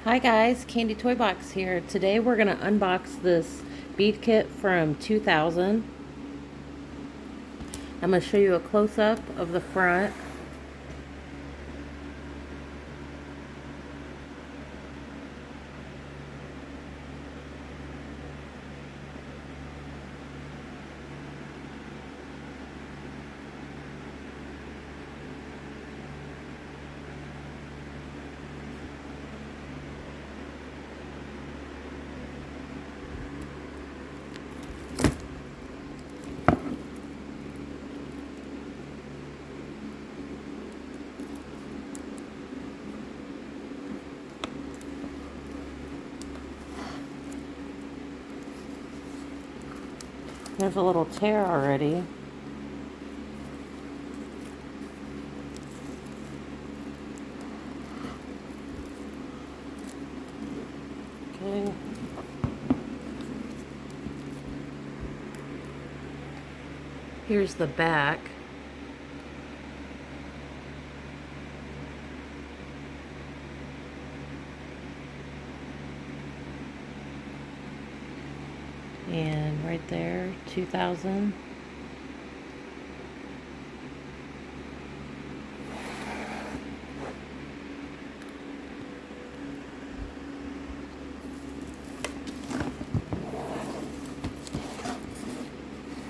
Hi guys, Kandi Toy Box here. Today we're going to unbox this bead kit from 2000. I'm going to show you a close-up of the front. There's a little tear already. Okay. Here's the back. And right there, 2000.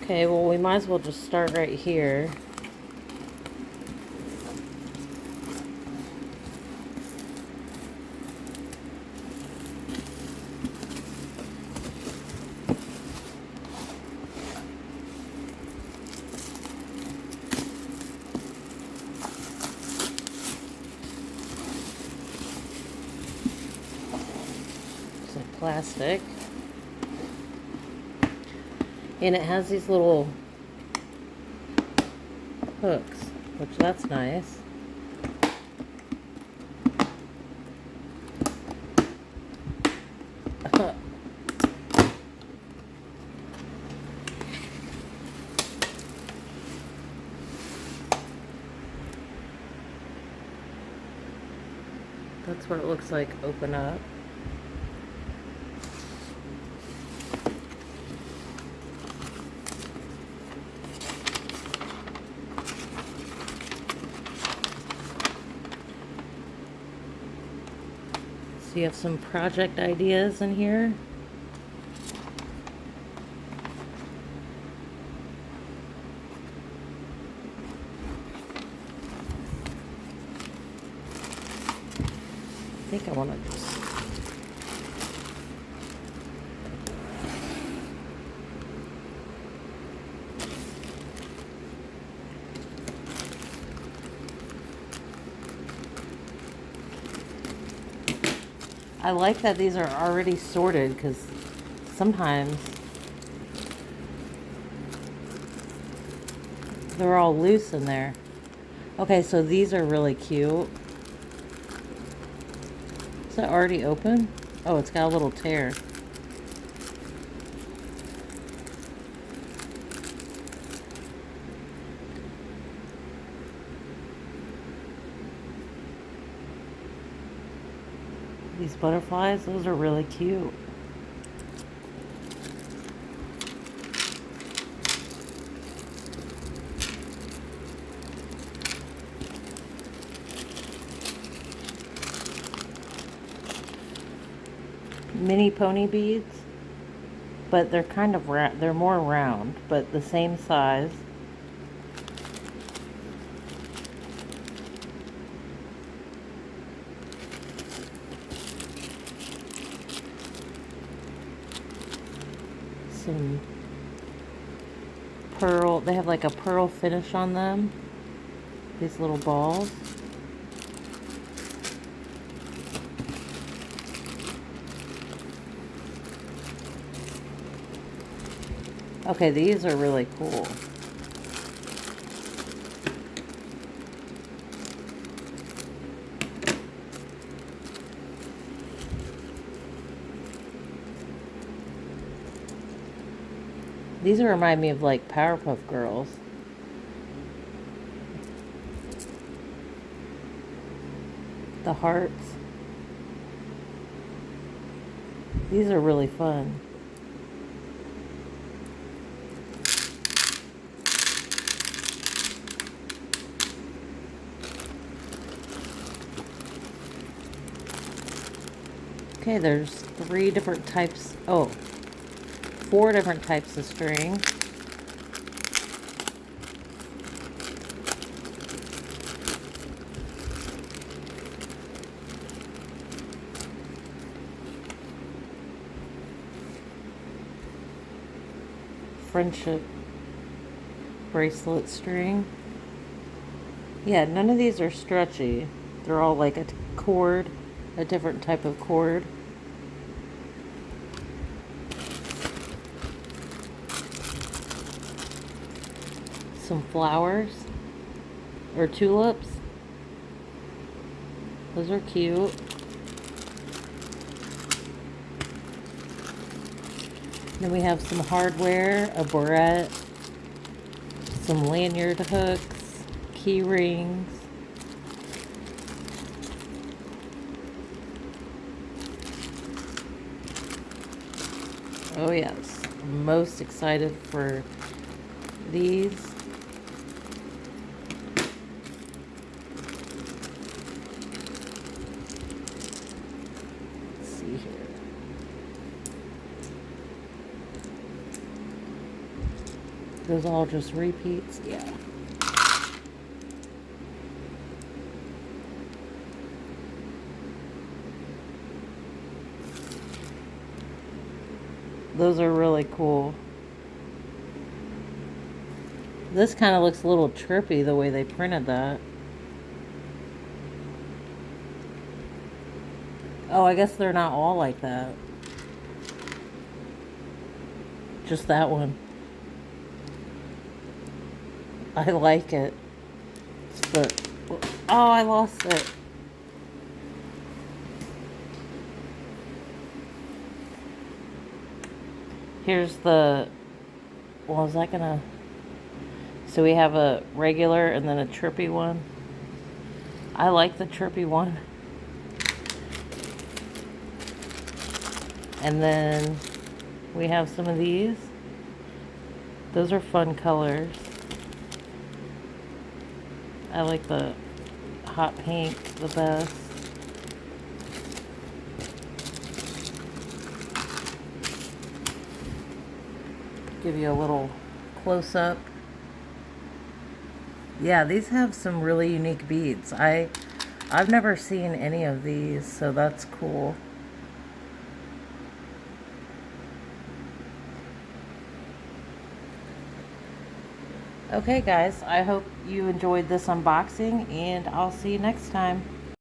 Okay, well we might as well just start right here. Some plastic. And it has these little hooks, which that's nice. That's what it looks like open up. So you have some project ideas in here. I think I want to just... I like that these are already sorted because sometimes they're all loose in there. Okay, so these are really cute. Is that already open? Oh, it's got a little tear. These butterflies, those are really cute. Mini pony beads, but they're kind of they're more round, but the same size. Some pearl, they have like a pearl finish on them, these little balls. Okay, these are really cool. These remind me of like Powerpuff Girls. The hearts. These are really fun. Okay, there's 3 different types. Oh, 4 different types of string. Friendship bracelet string. Yeah, none of these are stretchy. They're all like a cord, a different type of cord. Some flowers or tulips. Those are cute. Then we have some hardware, a barrette, some lanyard hooks, key rings. Oh yes, I'm most excited for these. Let's see here. Those all just repeats, yeah. Those are really cool. This kind of looks a little trippy the way they printed that. Oh, I guess they're not all like that. Just that one. I like it. But, oh, I lost it. Here's the, well, is that gonna, so we have a regular and then a trippy one. I like the trippy one. And then we have some of these. Those are fun colors. I like the hot pink the best. Give you a little close-up. Yeah, these have some really unique beads. I've never seen any of these, so that's cool. Okay guys, I hope you enjoyed this unboxing and I'll see you next time.